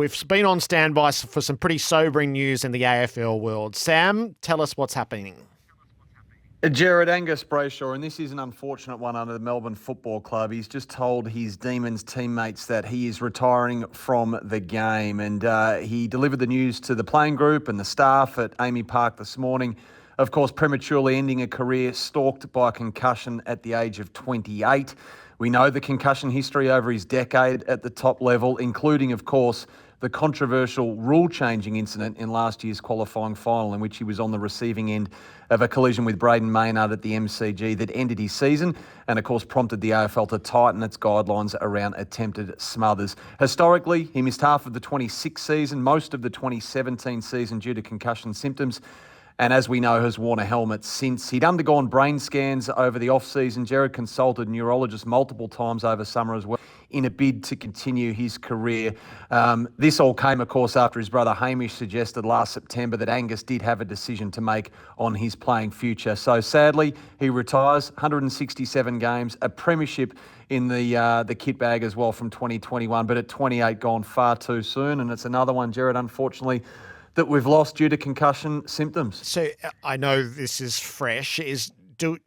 we've been on standby for some pretty sobering news in the AFL world. Sam, tell us what's happening. Gerard, Angus Brayshaw, and this is an unfortunate one under the Melbourne Football Club. He's just told his Demons teammates that he is retiring from the game, and he delivered the news to the playing group and the staff at Amy Park this morning. Of course, prematurely ending a career stalked by a concussion at the age of 28. We know the concussion history over his decade at the top level, including, of course, the controversial rule-changing incident in last year's qualifying final in which he was on the receiving end of a collision with Braden Maynard at the MCG that ended his season and, of course, prompted the AFL to tighten its guidelines around attempted smothers. Historically, he missed half of the 26 season, most of the 2017 season due to concussion symptoms, and as we know, has worn a helmet since. He'd undergone brain scans over the off-season. Gerard consulted neurologists multiple times over summer as well in a bid to continue his career. This all came, of course, after his brother Hamish suggested last September that Angus did have a decision to make on his playing future. So sadly, he retires, 167 games, a premiership in the kit bag as well from 2021, but at 28 gone far too soon. And it's another one, Gerard, unfortunately, that we've lost due to concussion symptoms. So I know this is fresh. Do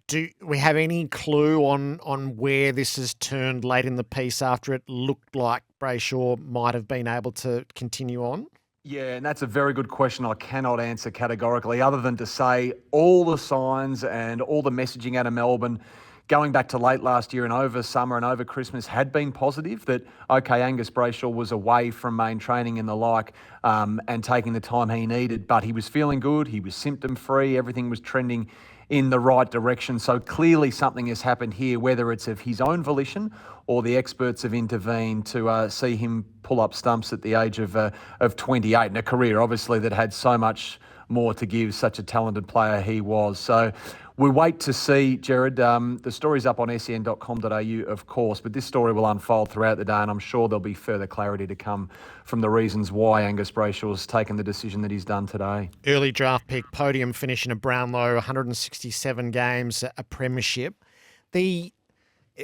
we have any clue on where this has turned late in the piece after it looked like Brayshaw might have been able to continue on? Yeah, and that's a very good question I cannot answer categorically, other than to say all the signs and all the messaging out of Melbourne going back to late last year and over summer and over Christmas had been positive, that, okay, Angus Brayshaw was away from main training and the like and taking the time he needed, but he was feeling good, he was symptom-free, everything was trending in the right direction. So clearly something has happened here, whether it's of his own volition or the experts have intervened to see him pull up stumps at the age of 28 in a career, obviously, that had so much more to give, such a talented player he was. So we wait to see, Gerard. The story's up on sen.com.au, of course, but this story will unfold throughout the day, and I'm sure there'll be further clarity to come from the reasons why Angus Brayshaw has taken the decision that he's done today. Early draft pick, podium finish in a Brownlow, 167 games, a premiership.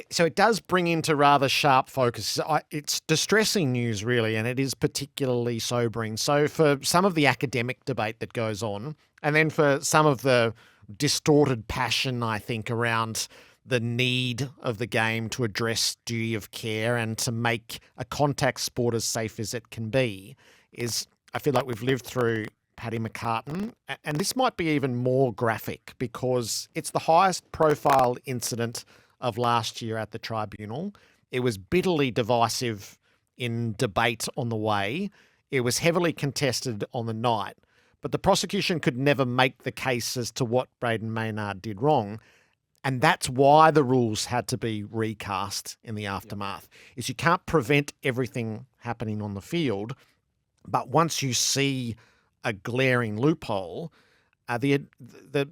So it does bring into rather sharp focus. It's distressing news, really, and it is particularly sobering. So for some of the academic debate that goes on, and then for some of the distorted passion, I think, around the need of the game to address duty of care and to make a contact sport as safe as it can be, is I feel like we've lived through Paddy McCartan, and this might be even more graphic because it's the highest profile incident of last year at the tribunal. It was bitterly divisive in debate on the way. It was heavily contested on the night. But the prosecution could never make the case as to what Braden Maynard did wrong. And that's why the rules had to be recast in the aftermath, is you can't prevent everything happening on the field. But once you see a glaring loophole, the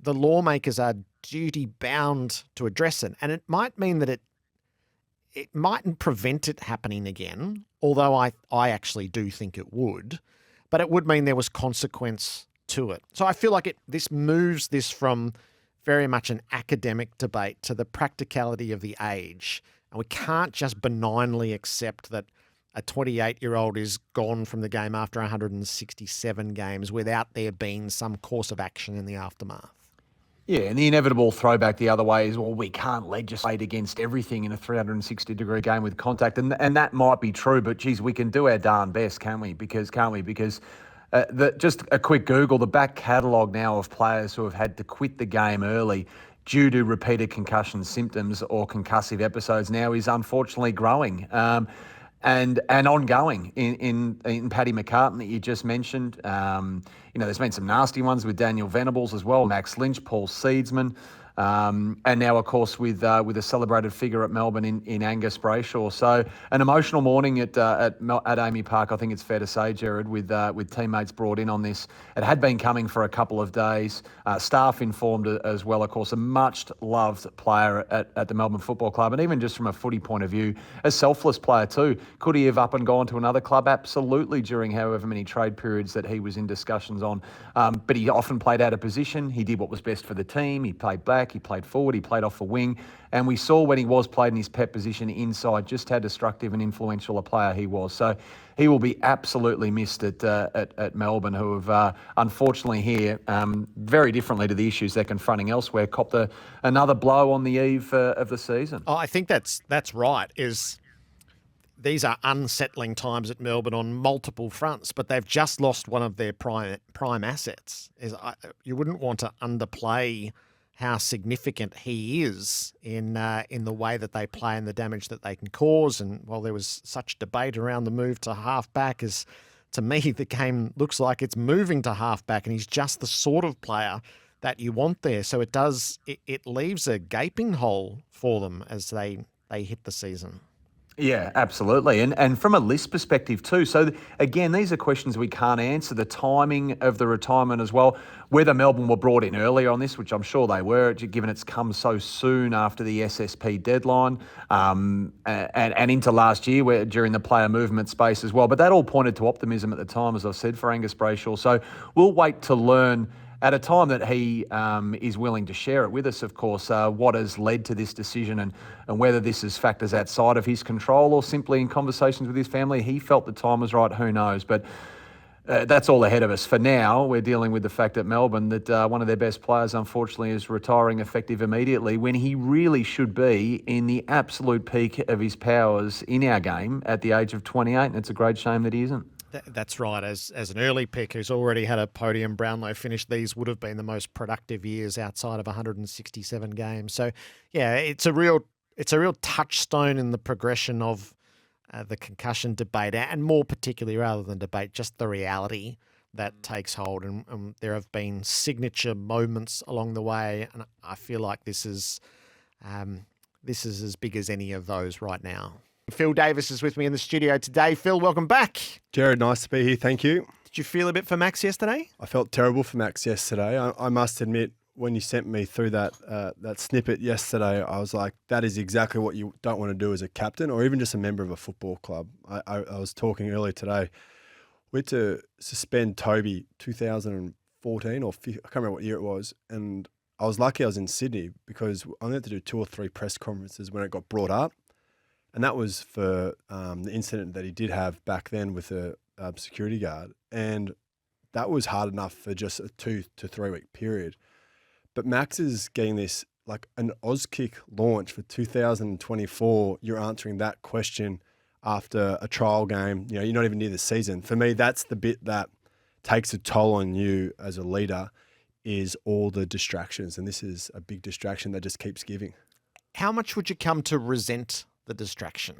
lawmakers are duty bound to address it. And it might mean that it mightn't prevent it happening again, although I actually do think it would, but it would mean there was consequence to it. So I feel like this moves this from very much an academic debate to the practicality of the age. And we can't just benignly accept that a 28-year-old is gone from the game after 167 games without there being some course of action in the aftermath. Yeah, and the inevitable throwback the other way is, well, we can't legislate against everything in a 360-degree game with contact. And that might be true, but, geez, we can do our darn best, can't we? Because just a quick Google, the back catalogue now of players who have had to quit the game early due to repeated concussion symptoms or concussive episodes now is unfortunately growing. And ongoing in Paddy McCartan that you just mentioned. There's been some nasty ones with Daniel Venables as well, Max Lynch, Paul Seedsman, and now, of course, with a celebrated figure at Melbourne in Angus Brayshaw. So an emotional morning at Amy Park, I think it's fair to say, Gerard, with teammates brought in on this. It had been coming for a couple of days. Staff informed as well, of course, a much-loved player at the Melbourne Football Club, and even just from a footy point of view, a selfless player too. Could he have up and gone to another club? Absolutely, during however many trade periods that he was in discussions on. But he often played out of position. He did what was best for the team. He played back. unpack, he played forward, he played off the wing, and we saw when he was played in his pet position inside just how destructive and influential a player he was. So he will be absolutely missed at Melbourne, who have unfortunately here, very differently to the issues they're confronting elsewhere, copped another blow on the eve of the season. Oh, I think that's right. These are unsettling times at Melbourne on multiple fronts, but they've just lost one of their prime assets. You wouldn't want to underplay how significant he is in the way that they play and the damage that they can cause. And while there was such debate around the move to halfback, as to me the game looks like it's moving to halfback, and he's just the sort of player that you want there. So it leaves a gaping hole for them as they hit the season. Yeah, absolutely. And from a list perspective too. So again, these are questions we can't answer. The timing of the retirement as well, whether Melbourne were brought in earlier on this, which I'm sure they were, given it's come so soon after the SSP deadline, and into last year during the player movement space as well. But that all pointed to optimism at the time, as I've said, for Angus Brayshaw. So we'll wait to learn at a time that he is willing to share it with us, of course, what has led to this decision and whether this is factors outside of his control or simply in conversations with his family, he felt the time was right, who knows. But that's all ahead of us. For now, we're dealing with the fact at Melbourne that one of their best players, unfortunately, is retiring effective immediately when he really should be in the absolute peak of his powers in our game at the age of 28, and it's a great shame that he isn't. That's right. As an early pick who's already had a podium Brownlow finish, these would have been the most productive years outside of 167 games. So, yeah, it's a real touchstone in the progression of the concussion debate, and more particularly, rather than debate, just the reality that takes hold. And there have been signature moments along the way, and I feel like this is as big as any of those right now. Phil Davis is with me in the studio today. Phil, welcome back. Gerard, nice to be here. Thank you. Did you feel a bit for Max yesterday? I felt terrible for Max yesterday. I must admit, when you sent me through that snippet yesterday, I was like, that is exactly what you don't want to do as a captain or even just a member of a football club. I was talking earlier today. We had to suspend Toby 2014 or I can't remember what year it was. And I was lucky I was in Sydney because I only had to do 2 or 3 press conferences when it got brought up. And that was for the incident that he did have back then with a security guard. And that was hard enough for just a 2 to 3 week period. But Max is getting this, like an Auskick launch for 2024. You're answering that question after a trial game. You know, you're not even near the season. For me, that's the bit that takes a toll on you as a leader, is all the distractions. And this is a big distraction that just keeps giving. How much would you come to resent the distraction,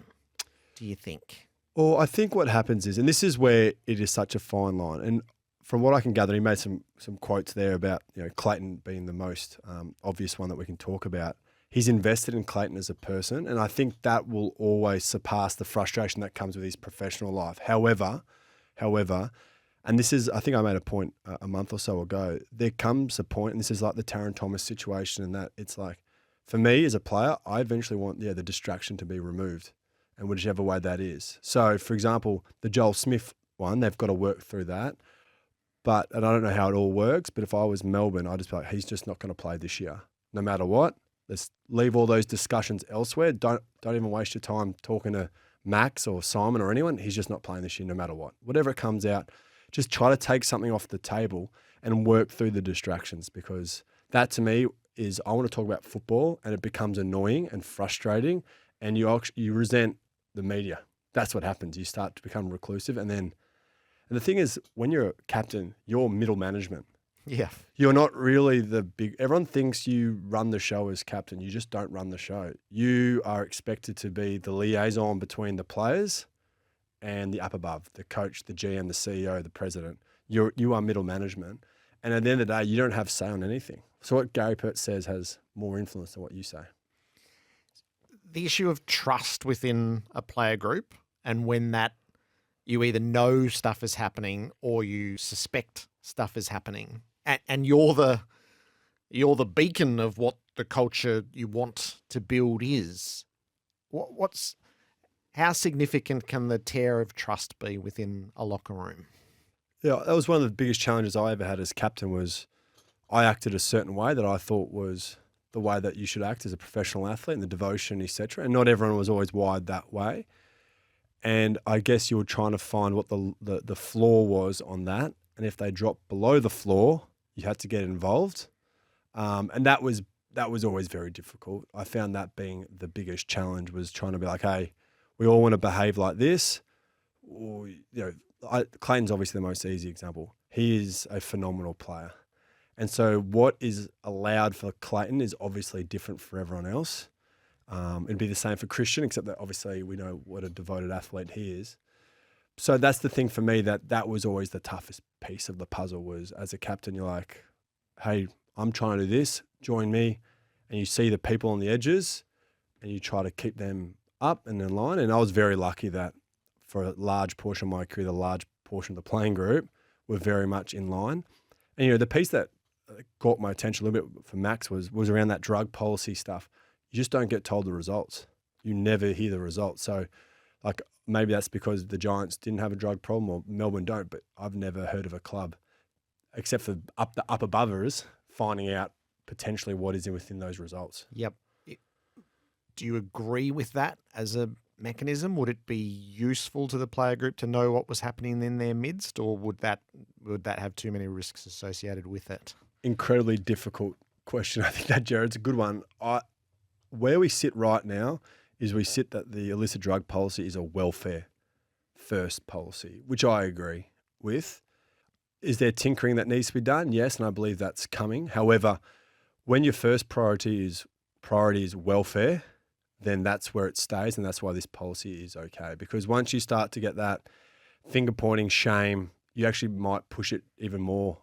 do you think? Well, I think what happens is, and this is where it is such a fine line, and from what I can gather, he made some quotes there about, you know, Clayton being the most obvious one that we can talk about. He's invested in Clayton as a person, and I think that will always surpass the frustration that comes with his professional life. However, and this is, I think I made a point a month or so ago, there comes a point, and this is like the Taron Thomas situation, and that it's like, for me as a player, I eventually want the distraction to be removed, and whichever way that is. So, for example, the Joel Smith one, they've got to work through that. And I don't know how it all works, but if I was Melbourne, I'd just be like, he's just not going to play this year, no matter what. Let's leave all those discussions elsewhere. Don't even waste your time talking to Max or Simon or anyone. He's just not playing this year, no matter what. Whatever it comes out, just try to take something off the table and work through the distractions, because that to me is, I want to talk about football, and it becomes annoying and frustrating, and you resent the media. That's what happens. You start to become reclusive, and the thing is, when you're a captain, you're middle management. Yeah. You're not really the big, everyone thinks you run the show as captain. You just don't run the show. You are expected to be the liaison between the players and the up above, the coach, the GM, the CEO, the president. You are middle management. And at the end of the day, you don't have say on anything. So what Gary Pert says has more influence than what you say. The issue of trust within a player group, and when that you either know stuff is happening or you suspect stuff is happening, and you're the beacon of what the culture you want to build is. How significant can the tear of trust be within a locker room? Yeah, that was one of the biggest challenges I ever had as captain. Was I acted a certain way that I thought was the way that you should act as a professional athlete and the devotion, etc. And not everyone was always wired that way. And I guess you were trying to find what the floor was on that. And if they dropped below the floor, you had to get involved. And that was always very difficult. I found that being the biggest challenge, was trying to be like, hey, we all want to behave like this. Or, Clayton's obviously the most easy example. He is a phenomenal player. And so what is allowed for Clayton is obviously different for everyone else. It'd be the same for Christian, except that obviously we know what a devoted athlete he is. So that's the thing for me, that was always the toughest piece of the puzzle, was as a captain, you're like, hey, I'm trying to do this, join me. And you see the people on the edges and you try to keep them up and in line. And I was very lucky that for a large portion of my career, the large portion of the playing group were very much in line. And, the piece that caught my attention a little bit for Max was around that drug policy stuff. You just don't get told the results. You never hear the results. So, maybe that's because the Giants didn't have a drug problem, or Melbourne don't, but I've never heard of a club, except for the up abovers, finding out potentially what is within those results. Yep. Do you agree with that as a mechanism? Would it be useful to the player group to know what was happening in their midst, or would that have too many risks associated with it? Incredibly difficult question. I think that, Gerard's a good one. Where we sit right now is we sit that the illicit drug policy is a welfare first policy, which I agree with. Is there tinkering that needs to be done? Yes, and I believe that's coming. However, when your first priority is welfare, then that's where it stays, and that's why this policy is okay. Because once you start to get that finger pointing, shame, you actually might push it even more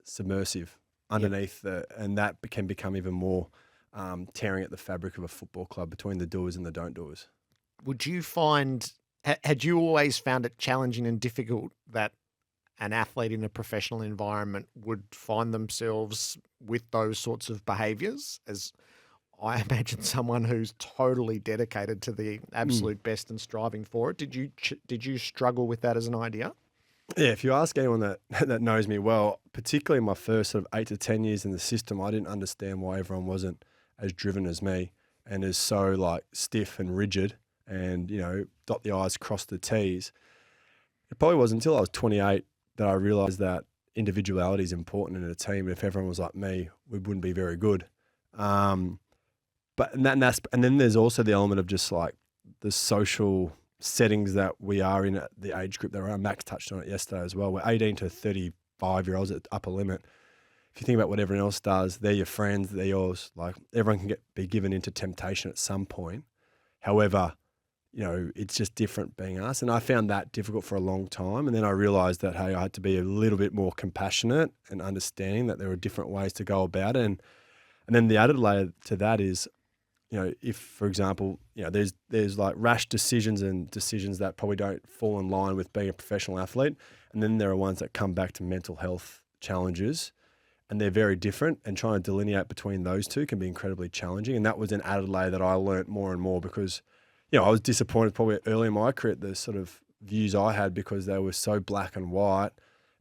submersive underneath and that can become even more tearing at the fabric of a football club between the doers and the don't doers. Would you find, had you always found it challenging and difficult that an athlete in a professional environment would find themselves with those sorts of behaviours? As I imagine someone who's totally dedicated to the absolute best and striving for it. Did you struggle with that as an idea? Yeah, if you ask anyone that knows me well, particularly in my first sort of 8 to 10 years in the system, I didn't understand why everyone wasn't as driven as me and is so stiff and rigid and, dot the I's, cross the T's. It probably wasn't until I was 28 that I realised that individuality is important in a team. If everyone was like me, we wouldn't be very good. And then there's also the element of just the social settings that we are in at the age group that we're on. Max touched on it yesterday as well. We're 18 to 35-year-olds at the upper limit. If you think about what everyone else does, they're your friends, they're yours. Everyone can be given into temptation at some point. However, it's just different being us. And I found that difficult for a long time. And then I realised that, hey, I had to be a little bit more compassionate and understanding that there were different ways to go about it. And then the added layer to that is, if, for example, there's rash decisions and decisions that probably don't fall in line with being a professional athlete. And then there are ones that come back to mental health challenges. And they're very different, and trying to delineate between those two can be incredibly challenging. And that was an added layer that I learnt more and more because, I was disappointed probably early in my career at the sort of views I had because they were so black and white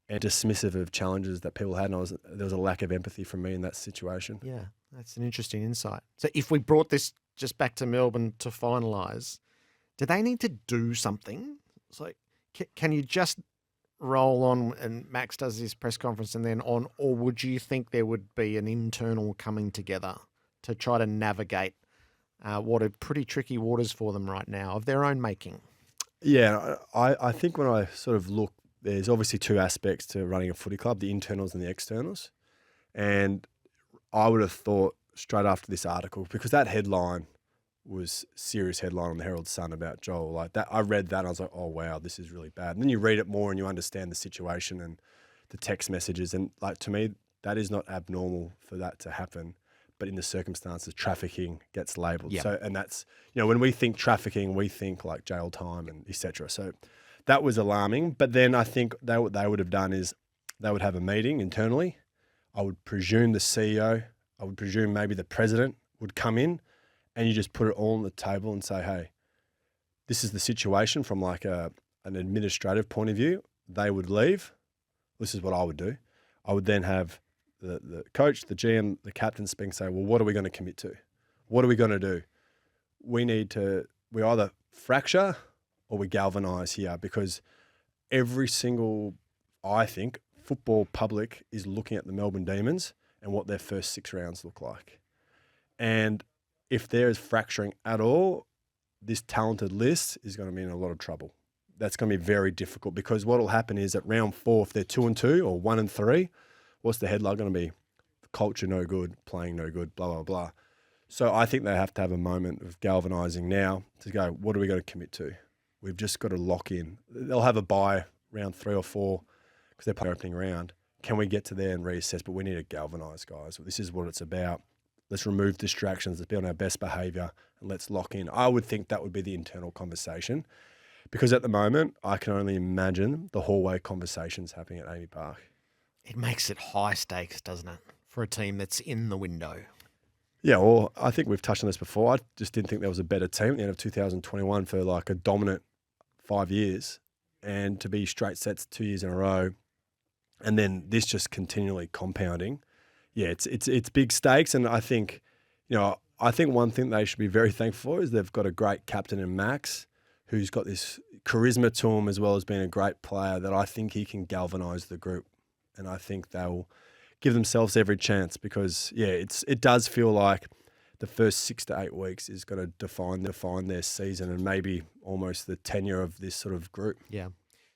and dismissive of challenges that people had. And there was a lack of empathy from me in that situation. Yeah, that's an interesting insight. So if we brought this just back to Melbourne to finalise, do they need to do something? It's can you just roll on and Max does his press conference and then on, or would you think there would be an internal coming together to try to navigate what are pretty tricky waters for them right now of their own making? Yeah, I think when I sort of look, there's obviously two aspects to running a footy club, the internals and the externals. And I would have thought straight after this article, because that headline was serious headline on the Herald Sun about Joel. That, I read that and I was like, oh, wow, this is really bad. And then you read it more and you understand the situation and the text messages. And to me, that is not abnormal for that to happen. But in the circumstances, trafficking gets labelled. Yeah. So, and that's, when we think trafficking, we think jail time and et cetera. So that was alarming. But then I think what they would have done is they would have a meeting internally. I would presume the CEO, I would presume maybe the president would come in, and you just put it all on the table and say, hey, this is the situation from an administrative point of view. They would leave. This is what I would do. I would then have the coach, the GM, the captain speak and say, well, what are we going to commit to? What are we going to do? We either fracture or we galvanise here, because every single, I think, football public is looking at the Melbourne Demons and what their first 6 rounds look like. And if there is fracturing at all, this talented list is going to be in a lot of trouble. That's going to be very difficult, because what will happen is at round 4, if they're 2-2 or 1-3, what's the headline going to be? Culture no good, playing no good, blah, blah, blah. So I think they have to have a moment of galvanising now to go, what are we going to commit to? We've just got to lock in. They'll have a bye round 3 or 4 because they're playing opening round. Can we get to there and reassess? But we need to galvanise, guys. This is what it's about. Let's remove distractions. Let's be on our best behaviour and let's lock in. I would think that would be the internal conversation, because at the moment, I can only imagine the hallway conversations happening at Amy Park. It makes it high stakes, doesn't it, for a team that's in the window? Yeah, well, I think we've touched on this before. I just didn't think there was a better team at the end of 2021 for like a dominant 5 years, and to be straight sets 2 years in a row, and then this just continually compounding. Yeah, it's big stakes, and I think one thing they should be very thankful for is they've got a great captain in Max, who's got this charisma to him as well as being a great player, that I think he can galvanise the group, and I think they'll give themselves every chance, because it does feel like the first 6 to 8 weeks is going to define their season and maybe almost the tenure of this sort of group. Yeah.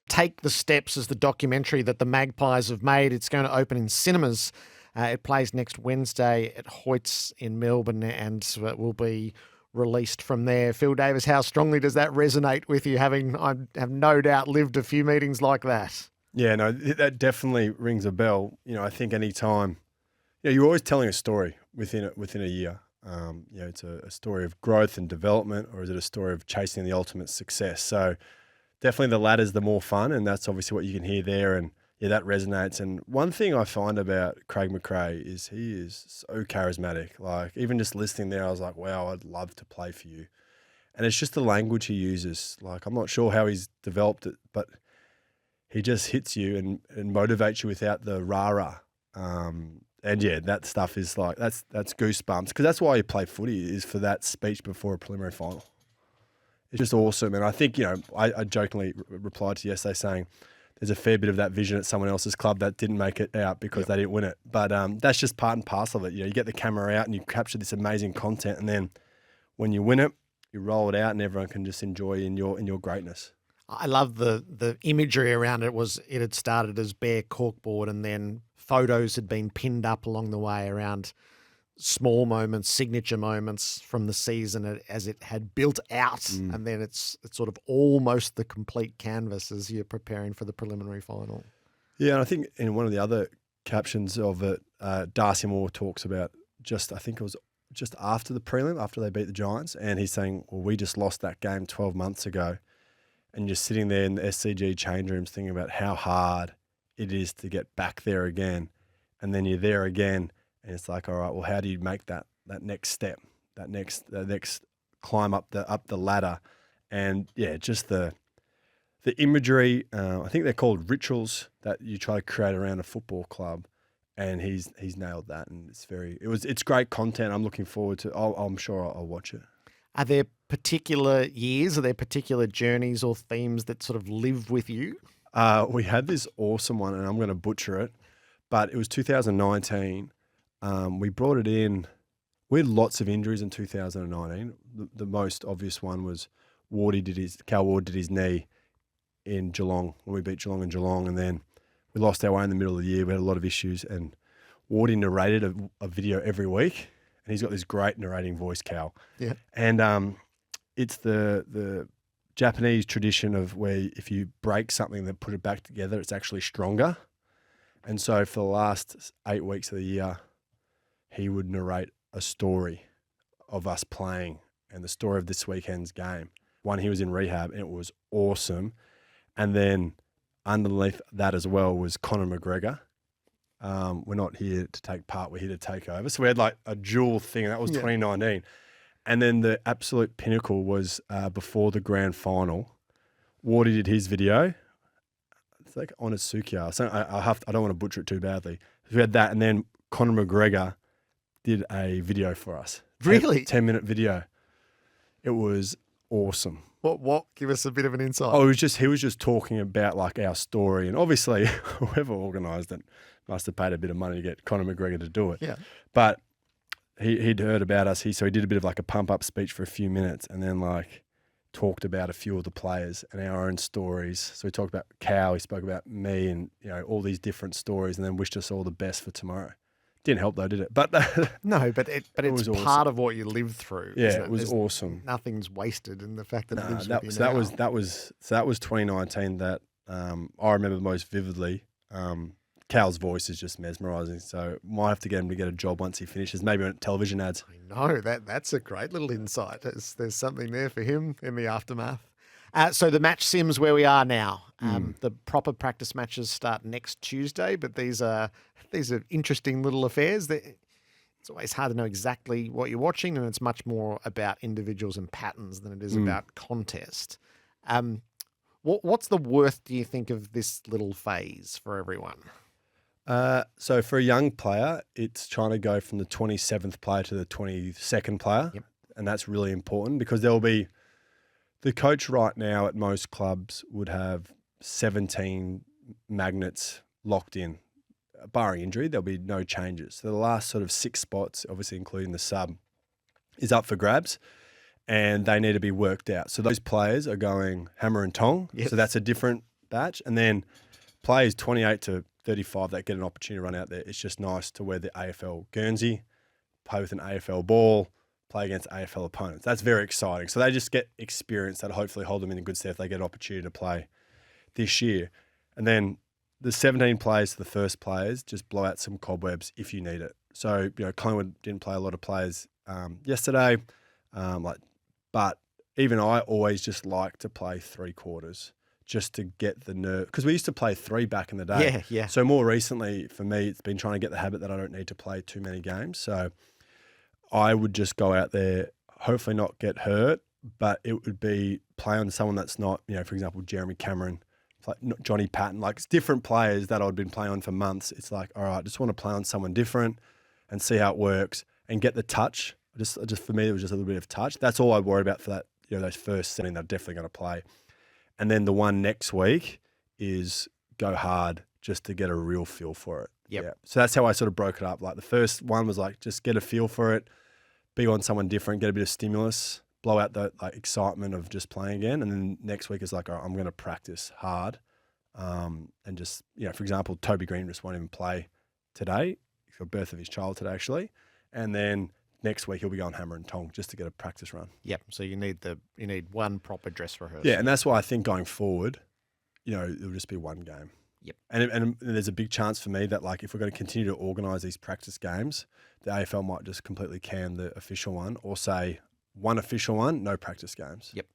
Take the Steps is the documentary that the Magpies have made. It's going to open in cinemas. It plays next Wednesday at Hoyts in Melbourne, and it will be released from there. Phil Davis, how strongly does that resonate with you, I have no doubt lived a few meetings like that? Yeah, no, that definitely rings a bell. I think any time, you're always telling a story within a year. It's a story of growth and development, or is it a story of chasing the ultimate success? So definitely the latter's the more fun, and that's obviously what you can hear there. And yeah, that resonates. And one thing I find about Craig McRae is he is so charismatic. Like, even just listening there, I was like, wow, I'd love to play for you. And it's just the language he uses. Like, I'm not sure how he's developed it, but he just hits you and motivates you without the rah-rah. And yeah, that stuff is like, that's goosebumps, because that's why you play footy, is for that speech before a preliminary final. It's just awesome. And I think, I jokingly replied to yesterday saying there's a fair bit of that vision at someone else's club that didn't make it out because they didn't win it. But that's just part and parcel of it. You get the camera out and you capture this amazing content, and then when you win it, you roll it out and everyone can just enjoy in your greatness. I love the imagery around it. It had started as bare corkboard, and then photos had been pinned up along the way around small moments, signature moments from the season as it had built out. And then it's sort of almost the complete canvas as you're preparing for the preliminary final. Yeah, and I think in one of the other captions of it, Darcy Moore talks about I think it was just after the prelim, after they beat the Giants, and he's saying, well, we just lost that game 12 months ago. And you're sitting there in the SCG change rooms thinking about how hard it is to get back there again. And then you're there again, and it's like, all right, well, how do you make that next step, that next climb up the ladder? And yeah, just the imagery. I think they're called rituals that you try to create around a football club, and he's nailed that. And it's great content. I'm looking forward to. I'm sure I'll watch it. Are there particular years, are there particular journeys or themes that sort of live with you? We had this awesome one, and I'm going to butcher it, but it was 2019. We brought it in. We had lots of injuries in 2019. The most obvious one was Cal Ward did his knee in Geelong when we beat Geelong in Geelong, and then we lost our way in the middle of the year. We had a lot of issues, and Wardy narrated a video every week. And he's got this great narrating voice, Cal. Yeah. And it's the Japanese tradition of where if you break something and put it back together, it's actually stronger. And so for the last 8 weeks of the year, he would narrate a story of us playing and the story of this weekend's game. One, he was in rehab, and it was awesome. And then underneath that as well was Conor McGregor. We're not here to take part, we're here to take over. So we had like a dual thing, and that was 2019. And then the absolute pinnacle was before the grand final. Wardy did his video. It's like Onitsukiya. So I don't want to butcher it too badly. We had that, and then Conor McGregor did a video for us. Really? 10-minute video. It was awesome. What? Give us a bit of an insight. Oh, he was just talking about like our story, and obviously whoever organised it must have paid a bit of money to get Conor McGregor to do it. Yeah. But he'd heard about us. So he did a bit of like a pump up speech for a few minutes, and then like talked about a few of the players and our own stories. So he talked about Cal, he spoke about me, and all these different stories, and then wished us all the best for tomorrow. Didn't help though, did it? But no, but it's was part awesome. of what you lived through. Yeah, isn't it was awesome. Nothing's wasted in the fact that it lives that, with you so now. that was 2019 that I remember most vividly. Cal's voice is just mesmerising, so might have to get him to get a job once he finishes, maybe on television ads. I know, that's a great little insight. There's something there for him in the aftermath. So the match sims where we are now. The proper practice matches start next Tuesday, but these are interesting little affairs. It's always hard to know exactly what you're watching, and it's much more about individuals and patterns than it is about contest. What's the worth, do you think, of this little phase for everyone? So for a young player, it's trying to go from the 27th player to the 22nd player. Yep. And that's really important because there'll be the coach right now at most clubs would have 17 magnets locked in. Barring injury, there'll be no changes. So the last sort of 6 spots, obviously including the sub, is up for grabs, and they need to be worked out. So those players are going hammer and tong. Yes. So that's a different batch. And then players 28 to 35 that get an opportunity to run out there. It's just nice to wear the AFL Guernsey, play with an AFL ball, play against AFL opponents. That's very exciting. So they just get experience that hopefully hold them in a good stead if they get an opportunity to play this year. And then the 17 players to the first players just blow out some cobwebs if you need it. So, Collingwood didn't play a lot of players yesterday, but even I always just like to play 3 quarters just to get the nerve. Because we used to play 3 back in the day. Yeah. So more recently, for me, it's been trying to get the habit that I don't need to play too many games. So I would just go out there, hopefully not get hurt, but it would be play on someone that's not, for example, Jeremy Cameron, Johnny Patton, like it's different players that I'd been playing on for months. It's like, all right, I just want to play on someone different and see how it works and get the touch. Just for me, it was just a little bit of touch. That's all I worry about for that, those first 7 that are definitely going to play. And then the one next week is go hard just to get a real feel for it. Yep. Yeah. So that's how I sort of broke it up. Like the first one was like, just get a feel for it, be on someone different, get a bit of stimulus, blow out the excitement of just playing again. And then next week is like, all right, I'm going to practice hard. And just, for example, Toby Green just won't even play today for the birth of his child today, actually. And then next week he'll be going hammer and tong just to get a practice run. Yep. So you need one proper dress rehearsal. Yeah, and that's why I think going forward, it'll just be one game. Yep. And there's a big chance for me that if we're going to continue to organise these practice games, the AFL might just completely can the official one or say one official one, no practice games. Yep.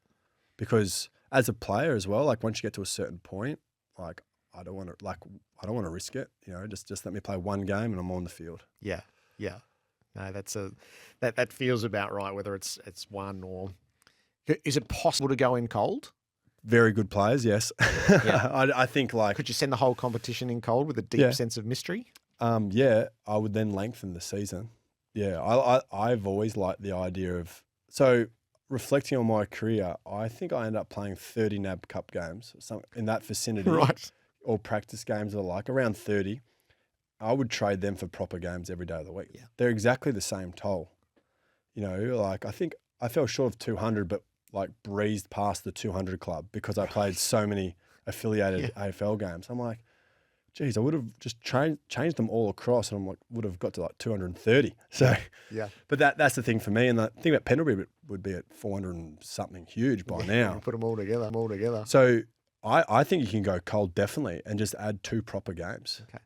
Because as a player as well, once you get to a certain point, I don't want to risk it. Just let me play one game and I'm on the field. Yeah. No, that feels about right. Whether it's one or is it possible to go in cold? Very good players, yes. Yeah. I think could you send the whole competition in cold with a deep sense of mystery? Yeah, I would then lengthen the season. Yeah, I've always liked the idea of reflecting on my career. I think I ended up playing 30 NAB Cup games, in that vicinity, right? Or practice games or around 30. I would trade them for proper games every day of the week. Yeah. They're exactly the same toll. I think I fell short of 200, but breezed past the 200 club because I played so many affiliated AFL games. I'm like, geez, I would have just changed them all across and would have got to 230. So, yeah. But that's the thing for me. And the thing about Pendlebury would be at 400 and something huge by now. Put them all together. So I think you can go cold definitely and just add 2 proper games. Okay.